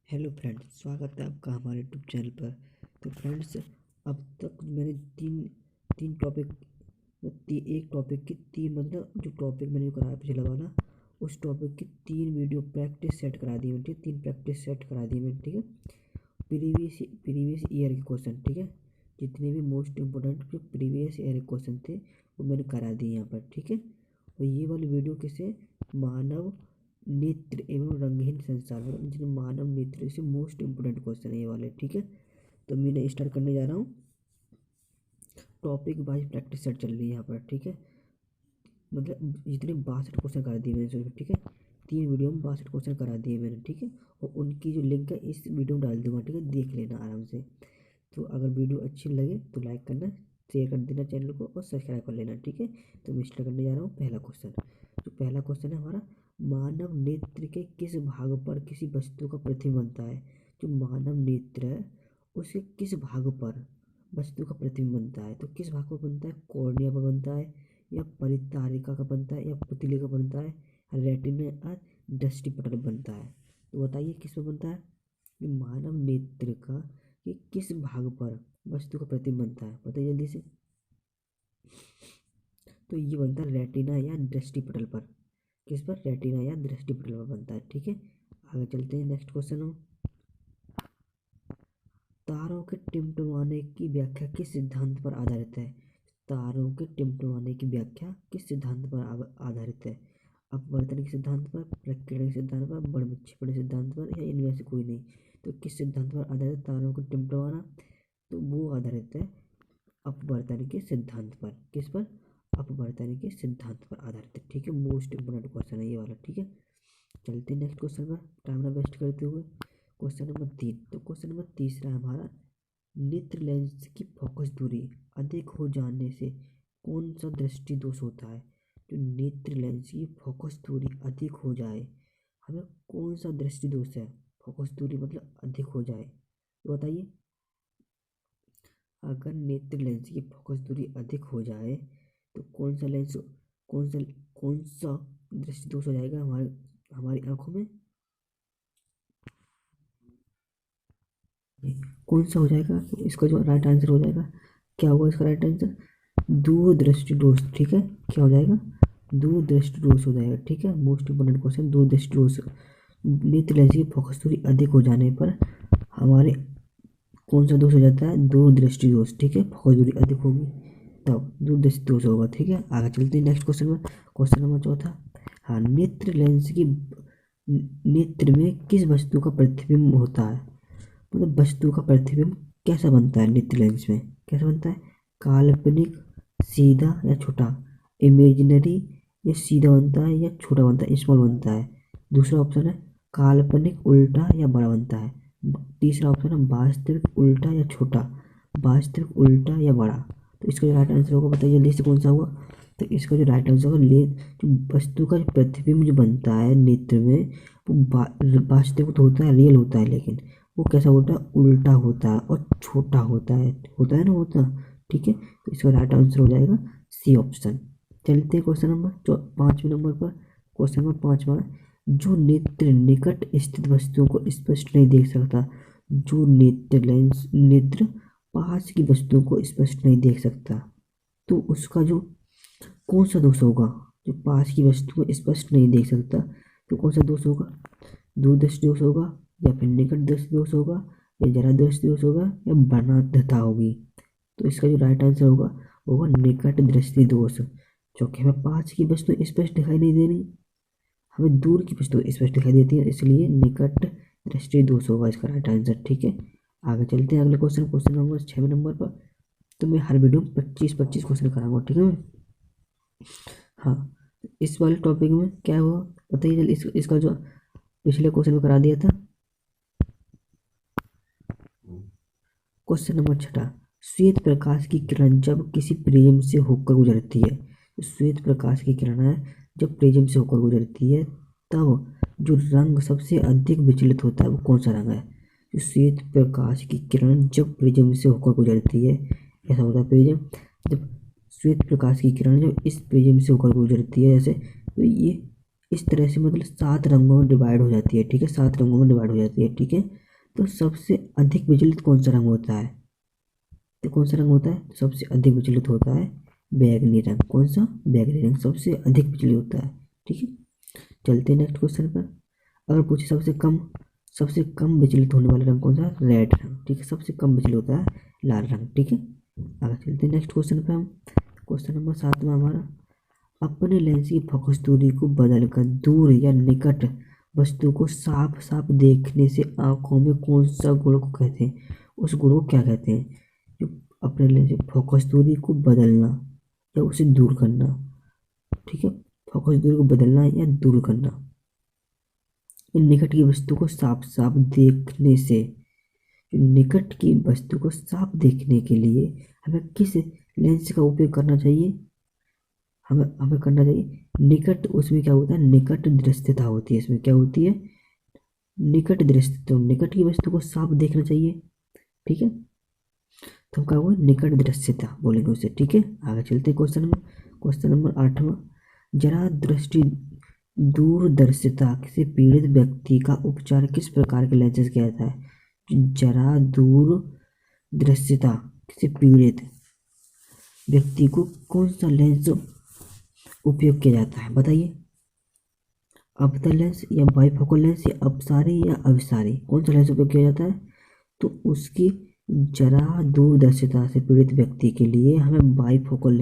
Hello friends, स्वागत है आपका हमारे यूट्यूब चैनल पर। तो फ्रेंड्स, अब तक मैंने तीन तीन टॉपिक एक टॉपिक की तीन मतलब जो टॉपिक मैंने कराया पिछला वाला, उस टॉपिक की तीन वीडियो प्रैक्टिस सेट करा दी मैंने। ठीक है, तीन प्रैक्टिस सेट करा दी मैंने। ठीक है, प्रीवियस ईयर के क्वेश्चन। ठीक है, जितने भी मोस्ट इम्पोर्टेंट जो प्रीवियस ईयर के क्वेश्चन थे वो मैंने करा दिए यहाँ पर। ठीक है, और ये वाली वीडियो किसे मानव नेत्र एवं रंगहीन संसार मतलब जिसमें मानव नेत्र से मोस्ट इम्पोर्टेंट क्वेश्चन है ये वाले। ठीक है, तो मैं स्टार्ट करने जा रहा हूँ। टॉपिक वाइज प्रैक्टिस सेट चल रही है यहाँ पर। ठीक है, मतलब जितने 62 क्वेश्चन करा दिए मैंने इसमें। ठीक है, तीन वीडियो में 62 क्वेश्चन करा दिए मैंने। ठीक है, और उनकी जो लिंक है इस वीडियो में डाल दूंगा। ठीक है, देख लेना आराम से। तो अगर वीडियो अच्छी लगे तो लाइक करना, शेयर कर देना चैनल को और सब्सक्राइब कर लेना। ठीक है, तो मैं स्टार्ट करने जा रहा हूँ पहला क्वेश्चन। तो पहला क्वेश्चन है हमारा, मानव नेत्र के किस भाग पर किसी वस्तु का प्रतिबिंब बनता है। जो मानव नेत्र है उसके किस भाग पर वस्तु का प्रतिबिंब बनता है। तो किस भाग पर बनता है, कॉर्निया पर बनता है या परितारिका का बनता है या पुतली का बनता है, रेटिना या दृष्टिपटल बनता है। तो बताइए किस में बनता है। ये मानव नेत्र का कि किस भाग पर वस्तु का प्रतिबिंब बनता है, बताइए जल्दी से। तो ये बनता है रेटिना या दृष्टिपटल पर। किस पर, रेटिना या दृष्टिपटल पर बनता है। ठीक है, आगे चलते हैं। नेक्स्ट क्वेश्चन हो, तारों के टिमटिमाने की व्याख्या किस सिद्धांत पर आधारित है। तारों के टिमटिमाने की व्याख्या किस सिद्धांत पर आधारित है। अपवर्तन के सिद्धांत पर, प्रकीर्णन के सिद्धांत पर, बड़विक्षेपण के सिद्धांत पर या इनमें से कोई नहीं। तो किस सिद्धांत पर आधारित है तारों को टिमटिमाना, तो वो आधारित है अपवर्तन के सिद्धांत पर। किस पर, अपवर्तन के सिद्धांत पर आधारित है। ठीक है, मोस्ट इम्पोर्टेंट क्वेश्चन है ये वाला। ठीक है, चलते हैं नेक्स्ट क्वेश्चन पर टाइम ना वेस्ट करते हुए। Question number 3। तो क्वेश्चन नंबर तीसरा है हमारा, नेत्र लेंस की फोकस दूरी अधिक हो जाने से कौन सा दृष्टि दोष होता है। जो नेत्र लेंस की फोकस दूरी अधिक हो जाए, हमें कौन सा दृष्टि दोष है। फोकस दूरी मतलब अधिक हो जाए, तो बताइए। अगर नेत्र लेंस की फोकस दूरी अधिक हो जाए तो कौन सा कौन सा दृष्टि दोष हो जाएगा हमारे हमारी आंखों में। कौन सा हो जाएगा, तो इसका जो राइट आंसर हो जाएगा, क्या होगा इसका राइट आंसर, दूरदृष्टि दोष। ठीक है, क्या हो जाएगा, दूरदृष्टि दोष हो जाएगा। ठीक है, मोस्ट इम्पोर्टेंट क्वेश्चन, दूरदृष्टि दोष। नेत्र लेंस की फोकस दूरी अधिक हो जाने पर हमारे कौन सा दोष हो जाता है, दूरदृष्टि दोष। ठीक है, फोकस दूरी अधिक होगी तब दूरदृष्टि दोष होगा। ठीक है, आगे चलते हैं नेक्स्ट क्वेश्चन में। क्वेश्चन नंबर चौथा, हाँ, नेत्र में किस वस्तु का प्रतिबिंब होता है। मतलब वस्तु का प्रतिबिंब कैसा बनता है नेत्र लेंस में, कैसा बनता है, काल्पनिक, सीधा या छोटा, इमेजिनरी, या सीधा बनता है या छोटा बनता है, स्मॉल बनता है। दूसरा ऑप्शन है काल्पनिक, उल्टा या बड़ा बनता है। तीसरा ऑप्शन है वास्तविक, उल्टा या छोटा, वास्तविक, उल्टा या बड़ा। तो इसका जो राइट आंसर होगा बताइए जल्दी से कौन सा होगा। तो इसका जो राइट आंसर होगा, जो वस्तु का जो प्रतिबिंब जो बनता है नेत्र में, वो वास्तविक तो होता है, रियल होता है, लेकिन वो कैसा होता है, उल्टा होता है और छोटा होता है ना, होता। ठीक है, तो इसका राइट आंसर हो जाएगा सी ऑप्शन। चलते हैं क्वेश्चन नंबर 5वें नंबर पर। क्वेश्चन नंबर 5वां, जो नेत्र निकट स्थित वस्तुओं को स्पष्ट नहीं देख सकता। जो नेत्र पास की वस्तुओं को स्पष्ट नहीं देख सकता, तो उसका जो कौन सा दोष होगा। जो पास की वस्तु को स्पष्ट नहीं देख सकता, तो कौन सा दोष होगा, दूरदृष्टि दोष होगा, या फिर निकट दृष्टि दोष होगा, या जरा दृष्टि दोष होगा, या वर्णांधता होगी। तो इसका जो राइट आंसर होगा वो होगा निकट दृष्टि दोष। क्योंकि हमें पास की वस्तु स्पष्ट दिखाई नहीं दे रही, हमें दूर की वस्तु स्पष्ट दिखाई देती है, इसलिए निकट दृष्टि दोष होगा इसका राइट आंसर। ठीक है, आगे चलते हैं अगले क्वेश्चन, क्वेश्चन नंबर 6वें नंबर पर। तो मैं हर वीडियो में 25-25 क्वेश्चन कराऊंगा। ठीक है, हाँ, इस वाले टॉपिक में क्या हुआ बताइए जल्दी। इसका जो पिछले क्वेश्चन में करा दिया था। क्वेश्चन नंबर 6, श्वेत प्रकाश की किरण जब किसी प्रिज्म से होकर गुजरती है। तो श्वेत प्रकाश की किरण है जब प्रिज्म से होकर गुजरती है, तब जो रंग सबसे अधिक विचलित होता है वो कौन सा रंग है। जो श्वेत प्रकाश की किरण जब प्रिज्म से होकर गुजरती है, ऐसा होता है प्रिज्म, जब श्वेत प्रकाश की किरण जब इस प्रिज्म से होकर गुजरती है जैसे, तो ये इस तरह से मतलब 7 रंगों में डिवाइड हो जाती है, ठीक है, 7 रंगों में डिवाइड हो जाती है, ठीक है। तो सबसे अधिक विचलित कौन सा रंग होता है? तो कौन सा रंग होता है? तो सबसे अधिक विचलित होता है बैगनी रंग। कौन सा? बैगनी रंग सबसे अधिक विचलित होता है, ठीक है। चलते हैं नेक्स्ट क्वेश्चन पर। अगर पूछे सबसे कम विचलित होने वाला रंग कौन सा? रेड रंग, ठीक है। सबसे कम विचलित होता है लाल रंग, ठीक है। आगे चलते हैं नेक्स्ट क्वेश्चन पे हम। क्वेश्चन नंबर 7वां हमारा, अपने लेंस की फोकस दूरी को बदलकर दूर या निकट वस्तु को साफ साफ देखने से आंखों में कौन सा गुण को कहते हैं? उस गुण को क्या कहते हैं? जो अपने लेंस की फोकस दूरी को बदलना या उसे दूर करना, ठीक है। फोकस दूरी को बदलना या दूर करना, निकट की वस्तु को साफ साफ देखने से, निकट की वस्तु को साफ देखने के लिए हमें किस लेंस का उपयोग करना चाहिए? हमें हमें करना चाहिए निकट। उसमें क्या होता है? निकट दृश्यता होती है। इसमें क्या होती है? निकट दृश्यता। तो निकट की वस्तु को साफ देखना चाहिए, ठीक है। तो क्या हुआ? निकट दृश्यता बोलेंगे उसे, ठीक है। आगे चलते क्वेश्चन में। क्वेश्चन नंबर 8वां, जरा दृष्टि दूरदर्शिता से पीड़ित व्यक्ति का उपचार किस प्रकार के लेंस से किया जाता है? जरा दूर दृश्यता से पीड़ित व्यक्ति को कौन सा लेंस उपयोग किया जाता है? बताइए। अवतल लेंस या बाइफोकल लेंस या अपसारी या अभिसारी, कौन सा लेंस उपयोग किया जाता है? तो उसकी जरा दूरदर्शिता से पीड़ित व्यक्ति के लिए हमें बाइफोकल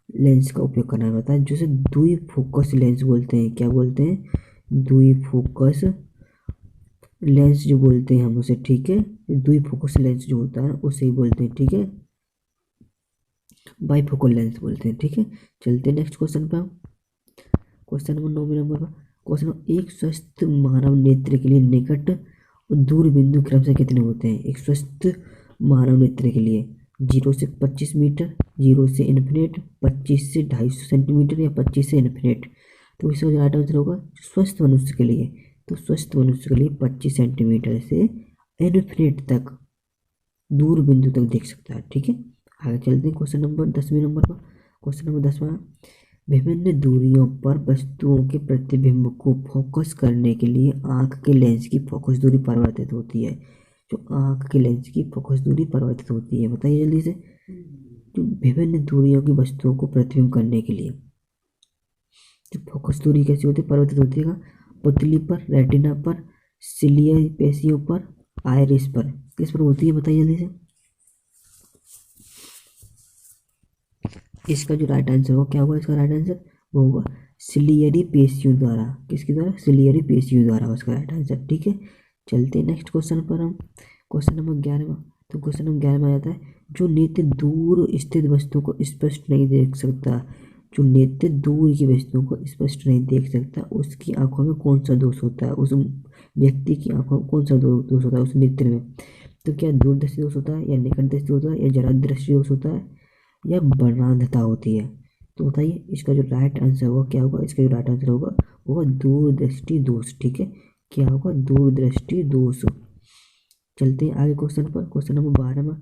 लेंस का उपयोग करना होता है, जिसे द्विफोकस लेंस बोलते हैं। क्या बोलते हैं? द्विफोकस लेंस जो बोलते हैं हम उसे, ठीक है। द्विफोकस लेंस जो होता है उसे ही बोलते हैं, ठीक है। बाइफोकल लेंस बोलते हैं, ठीक है। चलते हैं नेक्स्ट क्वेश्चन पे हम। क्वेश्चन नंबर 9 पर। क्वेश्चन नंबर, एक स्वस्थ मानव नेत्र के लिए निकट और दूर बिंदु क्रमशः कितने होते हैं? एक स्वस्थ मानव नेत्र के लिए 0 से 25 मीटर, 0 से इन्फिनिट, 25 से 250 सेंटीमीटर या 25 से इन्फिनिट। तो इसका जो राइट आंसर होगा स्वस्थ मनुष्य के लिए, तो स्वस्थ मनुष्य के लिए 25 सेंटीमीटर से इन्फिनिट तक दूर बिंदु तक देख सकता है, ठीक है। आगे चलते हैं क्वेश्चन नंबर 10वें नंबर पर। क्वेश्चन नंबर 10वां, विभिन्न दूरियों पर वस्तुओं के प्रतिबिंब को फोकस करने के लिए आंख के लेंस की फोकस दूरी परिवर्तित होती है। जो आंख के लेंस की फोकस दूरी परिवर्तित होती है, बताइए जल्दी से। जो विभिन्न दूरियों की वस्तुओं को प्रतिबिंब करने के लिए जो फोकस दूरी कैसी होती है? परिवर्तित होती है। पुतली पर, रेटिना पर, सिलियरी पेशियों पर, आयरिस पर, किस पर होती है? बताइए जल्दी से। इसका जो राइट आंसर होगा क्या होगा? इसका राइट आंसर वो होगा सिलियरी पेशियों द्वारा। किसके द्वारा? सिलियरी पेशियों द्वारा उसका राइट आंसर, ठीक है। चलते हैं नेक्स्ट क्वेश्चन पर हम। क्वेश्चन नंबर 11वां। तो क्वेश्चन नंबर 11वां आता है, जो नेत्र दूर स्थित वस्तु को स्पष्ट नहीं देख सकता, जो नेत्र दूर की वस्तुओं को स्पष्ट नहीं देख सकता, उसकी आंखों में कौन सा दोष होता है? उस व्यक्ति की आंखों में कौन सा दोष होता है उस नेत्र में? तो क्या दूरदृष्टि दोष होता है, या निकट दृष्टि होता है, या जरा दृष्टि दोष होता है, या वर्णांधता होती है? तो बताइए इसका जो राइट आंसर होगा क्या होगा? इसका जो राइट आंसर होगा दूरदृष्टि दोष, ठीक है। क्या होगा? दूरदृष्टि दोष। चलते हैं आगे क्वेश्चन पर। क्वेश्चन नंबर 12वां।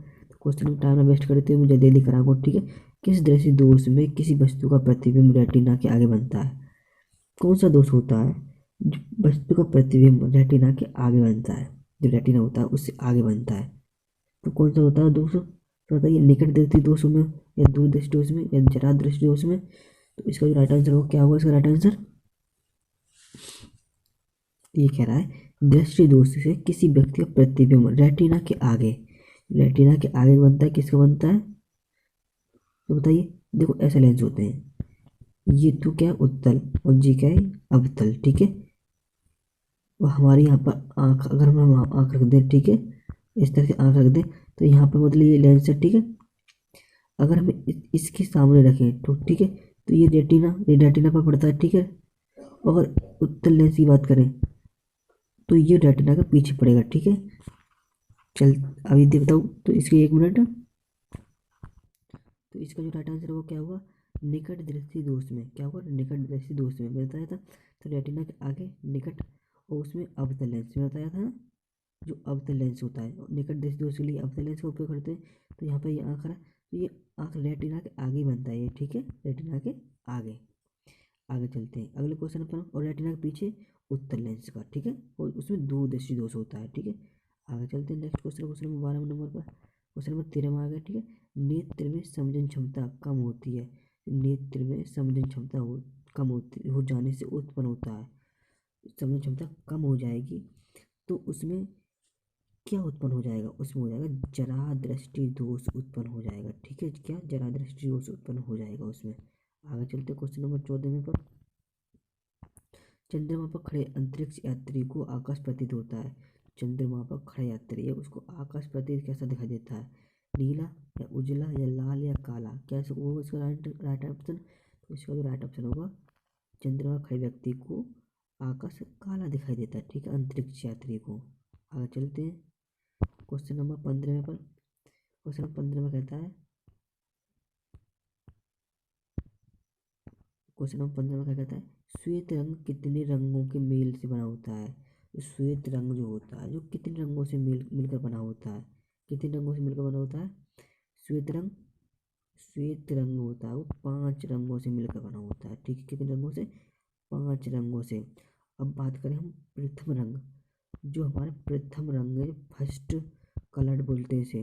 क्वेश्चन में टाइम वेस्ट करते हुए मुझे जल्दी कराऊंगा, ठीक है। किस दृष्टि दोष में किसी वस्तु का प्रतिबिंब रेटिना के आगे बनता है? कौन सा दोष होता है जो वस्तु का प्रतिबिंब रेटिना के आगे बनता है? जो रेटिना होता है उससे आगे बनता है, तो कौन सा होता है दोष? तो बताइए, निकट दृष्टि दोष में, या दूर दृष्टि दोष में, या जरा दृष्टि दोष में? तो इसका जो राइट आंसर होगा क्या होगा? इसका राइट आंसर ये कह रहा है, दृष्टि दोष से किसी व्यक्ति का प्रतिबिंब रेटिना के आगे, रेटिना के आगे बनता है। किसका बनता है? तो बताइए। देखो ऐसे लेंस होते हैं, ये तो क्या है? उत्तल, और जी क्या है? अवतल, ठीक है। और हमारे यहाँ पर आँख, अगर हम आँख रख दें, ठीक है, इस तरह से आँख रख दें, तो यहाँ पर मतलब ये लेंस है, ठीक है। अगर हम इसके सामने रखें तो ठीक है, तो ये रेटिना पर पड़ता है, ठीक है। अगर उत्तल लेंस की बात करें तो ये रेटिना के पीछे पड़ेगा, ठीक है। चल अभी देखता हूँ, तो इसके 1 मिनट। तो इसका जो राइट आंसर होगा क्या होगा? निकट दृष्टि दोष में। क्या होगा? निकट दृष्टि दोष में मैं बताया था। तो रेटिना के आगे निकट, और उसमें अवतल लेंस में बताया था ना, जो अवतल लेंस होता है निकट दृष्टि दोष के लिए अवतल लेंस का उपयोग करते हैं। तो यहाँ पर ये आँख है, तो ये आँख रेटिना के आगे बनता है ये, ठीक है, रेटिना के आगे। आगे चलते हैं अगले क्वेश्चन पर। और रेटिना के पीछे उत्तर लेंस का, ठीक है, और उसमें दूरदर्शी दोष होता है, ठीक है। आगे चलते हैं next question, question number 12 number पर। क्वेश्चन नंबर 13 में आ गया, ठीक है। नेत्र में समझन क्षमता कम होती है, नेत्र में समझन क्षमता कम होती हो जाने से उत्पन्न होता है, समझन क्षमता कम हो जाएगी तो उसमें क्या उत्पन्न हो जाएगा, उसमें हो जाएगा जरा दृष्टि दोष उत्पन्न हो जाएगा, ठीक है। क्या जरा दृष्टि दोष उत्पन्न हो जाएगा उसमें। आगे चलते क्वेश्चन नंबर 14 में पर। चंद्रमा पर खड़े अंतरिक्ष यात्री को आकाश प्रतीत होता है, चंद्रमा पर खड़े यात्री है उसको आकाश प्रतीत कैसा दिखाई देता है, नीला या उजला या लाल या काला, कैसे वो इसका राइट ऑप्शन। तो इसका जो राइट ऑप्शन होगा, चंद्रमा पर खड़े व्यक्ति को आकाश काला दिखाई देता है, ठीक है, अंतरिक्ष यात्री को। आगे चलते हैं क्वेश्चन नंबर 15 में पर। क्वेश्चन नंबर 15 में कहता है, क्वेश्चन नंबर 15 में क्या कहता है, श्वेत रंग कितने रंगों के मेल से बना होता है। तो श्वेत रंग जो होता है जो कितने रंगों से मिलकर बना होता है, कितने रंगों से मिलकर बना होता है श्वेत रंग। श्वेत रंग होता है वो 5 रंगों से मिलकर बना होता है, ठीक है, कितने रंगों से, 5 रंगों से। अब बात करें हम प्रथम रंग, जो हमारे प्रथम रंग है, फर्स्ट कलर बोलते हैं इसे,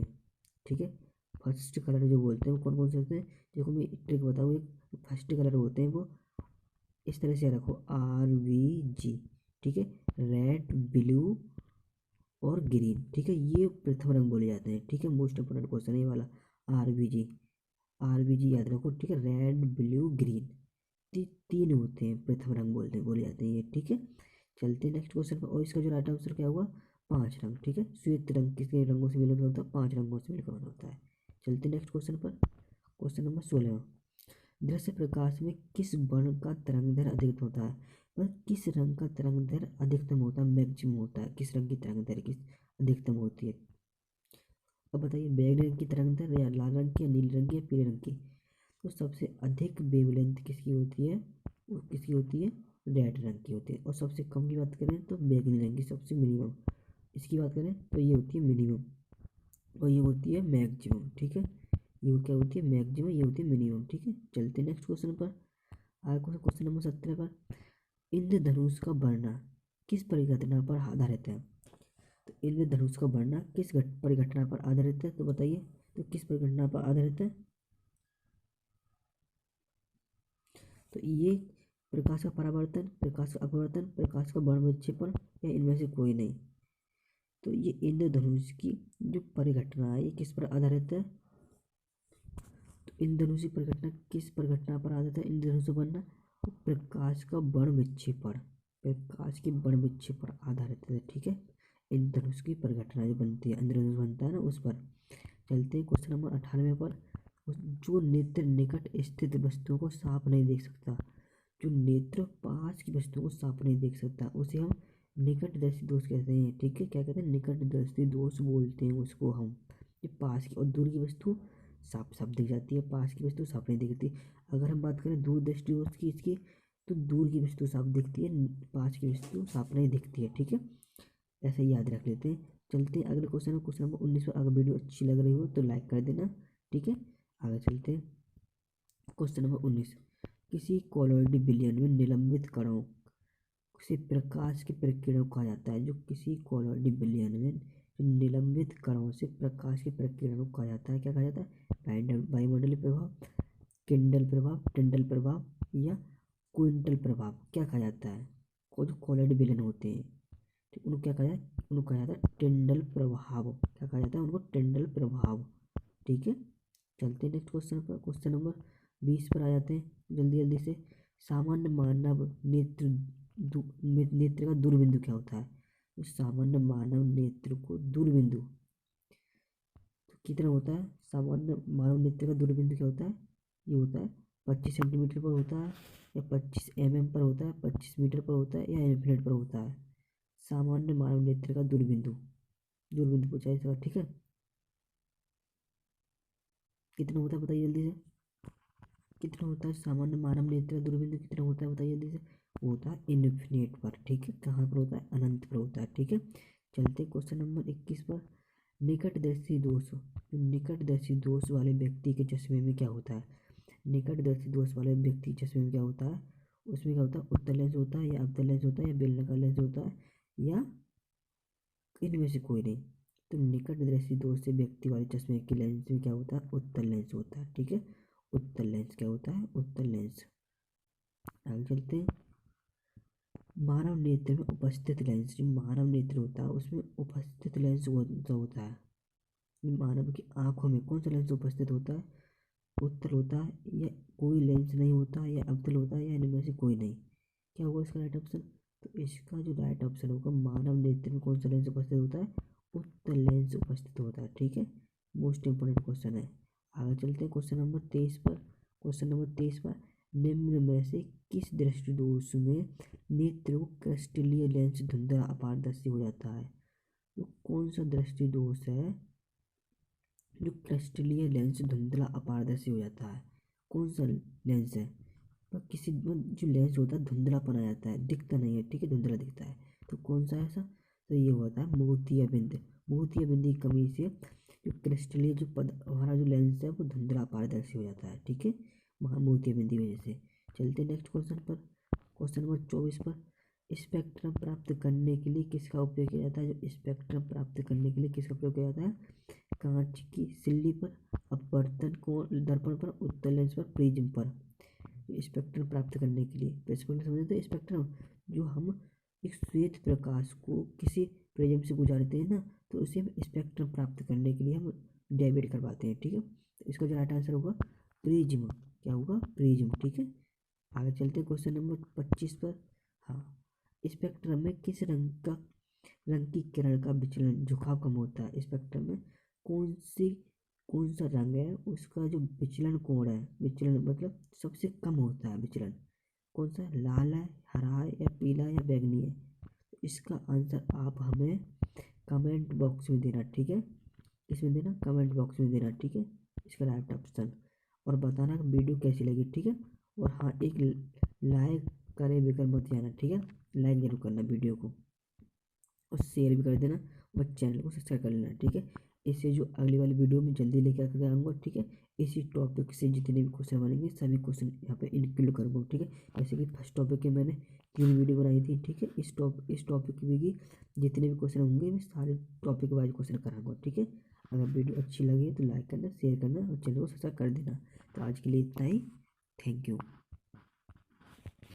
ठीक है। फर्स्ट कलर जो बोलते हैं वो कौन कौन से होते हैं, देखो मैं ट्रिक बताऊँ। एक फर्स्ट कलर होते हैं वो इस तरह से रखो, RVG, ठीक है, रेड ब्लू और ग्रीन, ठीक है, ये प्रथम रंग बोले जाते हैं, ठीक है। मोस्ट इंपोर्टेंट क्वेश्चन है ये वाला, RVG। RVG याद रखो, ठीक है, रेड ब्लू ग्रीन, 3 होते हैं प्रथम रंग बोले जाते हैं ये, ठीक है। चलते हैं नेक्स्ट क्वेश्चन पर। और इसका जो राइट आंसर क्या हुआ, 5 रंग, ठीक है। श्वेत रंग किसके रंगों से मिलकर होता है, 5 रंगों से मिलकर बना होता है। चलते हैं नेक्स्ट क्वेश्चन पर। Question number 16। दृश्य प्रकाश में किस वर्ण का तरंगदैर्घ्य अधिकतम होता है, मतलब किस रंग का तरंगदैर्घ्य अधिकतम होता है, मैक्सिमम होता है, किस रंग की तरंगदैर्घ्य किस अधिकतम होती है। अब बताइए, बैंगनी रंग की तरंगदैर्घ्य या लाल रंग की या नीले रंग की या पीले रंग की। तो सबसे अधिक वेवलेंथ किसकी होती है, वो किसकी होती है, रेड रंग की होती है। और सबसे कम की बात करें तो बैंगनी रंग की, सबसे मिनिमम इसकी बात करें तो ये होती है मिनिमम, और ये होती है मैक्सिमम, ठीक है। ये क्या होती है, मैक्सिमम, ये होती है मिनिमम, ठीक है। चलते हैं नेक्स्ट क्वेश्चन पर। आगे क्वेश्चन नंबर 17 पर। इंद्रधनुष का बढ़ना किस परिघटना पर आधारित है। तो इंद्रधनुष का बढ़ना किस परिघटना पर आधारित है, तो बताइए, तो किस परिघटना पर आधारित है। तो ये प्रकाश का परावर्तन, प्रकाश का अपवर्तन, प्रकाश का वर्ण विक्षेपण, या इनमें से कोई नहीं। तो ये इंद्रधनुष की जो परिघटना है ये किस पर आधारित है, तो इंद्रधनुष की परिघटना किस परिघटना पर आधारित है, इंद्रधनुष बनना, प्रकाश का वर्ण विक्षेपण, प्रकाश के वर्ण विक्षेपण पर आधारित है, ठीक है। इंद्रधनुष की परिघटना जो बनती है, इंद्रधनुष बनता है ना, उस पर। चलते हैं क्वेश्चन नंबर 98 पर। जो नेत्र निकट स्थित वस्तुओं को साफ नहीं देख सकता, जो नेत्र पास की वस्तुओं को साफ नहीं देख सकता, उसे हम निकट दृष्टि दोष कहते हैं, ठीक है। क्या कहते हैं, निकट दृष्टि दोष बोलते हैं उसको हम। ये पास की और दूर की वस्तु साफ साफ दिख जाती है, पास की वस्तु साफ नहीं दिखती। अगर हम बात करें दूर दृष्टि दोष की इसकी, तो दूर की वस्तु साफ दिखती है, पास की वस्तु साफ नहीं दिखती है, ठीक है। ऐसे ही याद रख लेते हैं। चलते हैं अगले क्वेश्चन में, क्वेश्चन नंबर 19 पर। अगर वीडियो अच्छी लग रही हो तो लाइक कर देना, ठीक है। आगे चलते हैं क्वेश्चन नंबर 19। किसी कोलॉइड विलयन में निलंबित कणों से प्रकाश के प्रकीर्णन को कहा जाता है, जो किसी कोलॉइड विलयन में निलंबित कणों से प्रकाश के प्रकीर्णन को कहा जाता है, क्या कहा जाता है, वायुमंडलीय प्रभाव, किंडल प्रभाव, टिंडल प्रभाव, या क्विंटल प्रभाव, क्या कहा जाता है। वो जो कोलॉइड विलयन होते हैं, ठीक, उनको क्या कहा जाए, उनको कहा जाता है टिंडल प्रभाव, क्या कहा जाता है उनको, टिंडल प्रभाव, ठीक है। चलते हैं नेक्स्ट क्वेश्चन पर। क्वेश्चन नंबर 20 पर आ जाते हैं जल्दी जल्दी से। सामान्य मानव नेत्र का दूरबिंदु क्या होता है, तो सामान्य मानव नेत्र को दूरबिंदु तो कितना होता है, सामान्य मानव नेत्र का दूरबिंदु क्या होता है, ये होता है 25 सेंटीमीटर पर होता है, या 25 mm पर होता है, 25 मीटर पर होता है, या इन्फिनिट पर होता है। सामान्य मानव नेत्र का दूरबिंदु, दूरबिंदु पूछा है इसका, ठीक है। कितना होता है बताइए जल्दी से, कितना होता है सामान्य मानव नेत्र का दूरबिंदु, कितना होता है बताइए जल्दी से। वो होता है इन्फिनिट पर, ठीक है, कहाँ पर होता है, अनंत पर होता है, ठीक है। चलते क्वेश्चन नंबर 21 पर। निकटदर्शी दोष, निकटदर्शी दोष वाले व्यक्ति के चश्मे में क्या होता है, निकटदर्शी दोष वाले व्यक्ति के चश्मे में क्या होता है, उसमें क्या होता है, उत्तल लेंस होता है या अवतल लेंस होता है या बेलनाकार लेंस होता है या इनमें से कोई नहीं। तो निकट दृष्टि दोष से व्यक्ति वाले चश्मे के लेंस में क्या होता है, उत्तल लेंस होता है। ठीक है, उत्तल लेंस क्या होता है, उत्तल लेंस। आगे चलते हैं। मानव नेत्र में उपस्थित लेंस, जो मानव नेत्र होता है उसमें उपस्थित लेंस जो होता है, मानव की आंखों में कौन सा लेंस उपस्थित होता है, उत्तल होता है या कोई लेंस नहीं होता या अवतल होता है या इनमें से कोई नहीं। क्या होगा इसका राइट ऑप्शन, तो इसका जो राइट ऑप्शन होगा, मानव नेत्र में कौन सा लेंस उपस्थित होता है, उत्तल लेंस उपस्थित होता है। ठीक है, मोस्ट इंपोर्टेंट क्वेश्चन है। आगे चलते हैं क्वेश्चन नंबर 23 पर। क्वेश्चन नंबर 23 पर, निम्न में से किस दृष्टि दोष में नेत्र को क्रिस्टलीय लेंस धुंधला अपारदर्शी हो जाता है। तो कौन सा दृष्टि दोष है जो क्रिस्टलीय लेंस धुंधला अपारदर्शी हो जाता है, कौन सा लेंस है। पर किसी जो लेंस होता है धुंधलापन आ जाता है, दिखता नहीं है। ठीक है, धुंधला दिखता है, तो कौन सा है ऐसा, तो ये होता है मोतियाबिंद। मोतियाबिंद की कमी से जो क्रिस्टलीय जो हमारा जो लेंस है वो धुंधला अपारदर्शी हो जाता है। ठीक है, मोतियाबिंद की वजह से। चलते नेक्स्ट क्वेश्चन पर। क्वेश्चन नंबर 24 पर, स्पेक्ट्रम प्राप्त करने के लिए किसका उपयोग किया जाता है, जो स्पेक्ट्रम प्राप्त करने के लिए किसका उपयोग किया जाता है, कांच की सिल्ली पर, अपवर्तन कोण दर्पण पर, उत्तल लेंस पर, प्रिज्म पर। स्पेक्ट्रम प्राप्त करने के लिए, तो स्पेक्ट्रम समझते हैं, स्पेक्ट्रम जो हम एक श्वेत प्रकाश को किसी प्रिज्म से गुजारते हैं ना, तो उसे हम स्पेक्ट्रम प्राप्त करने के लिए हम डेविएट करवाते हैं। ठीक है, तो इसका जो राइट आंसर होगा प्रिज्म। क्या होगा, प्रिज्म। ठीक है, आगे चलते हैं क्वेश्चन नंबर 25 पर। हाँ, स्पेक्ट्रम में किस रंग की किरण का विचलन झुकाव कम होता है, स्पेक्ट्रम में कौन सी कौन सा रंग है उसका जो विचलन कोण है, विचलन मतलब सबसे कम होता है विचलन, कौन सा है, लाल है, हरा है या पीला या बैंगनी है। तो इसका आंसर आप हमें कमेंट बॉक्स में देना। ठीक है, इसमें देना, कमेंट बॉक्स में देना। ठीक है, इसका राइट ऑप्शन, और बताना कि वीडियो कैसी लगी। ठीक है, और हाँ, एक लाइक करे बगैर मत जाना। ठीक है, लाइक जरूर करना वीडियो को, और शेयर भी कर देना, और चैनल को सब्सक्राइब कर लेना। ठीक है, इससे जो अगली वाली वीडियो में जल्दी लेके आकर आऊँगा। ठीक है, इसी टॉपिक से जितने भी क्वेश्चन बनेंगे सभी क्वेश्चन यहाँ पे इंक्लूड करूँगा। ठीक है, जैसे कि फर्स्ट टॉपिक के मैंने 3 वीडियो बनाई थी। ठीक है, इस टॉपिक की जितने भी क्वेश्चन होंगे मैं सारे टॉपिक वाइज क्वेश्चन कराऊंगा। ठीक है, अगर वीडियो अच्छी लगी तो लाइक करना, शेयर करना और चैनल को सब्सक्राइब कर देना। तो आज के लिए इतना ही, थैंक यू।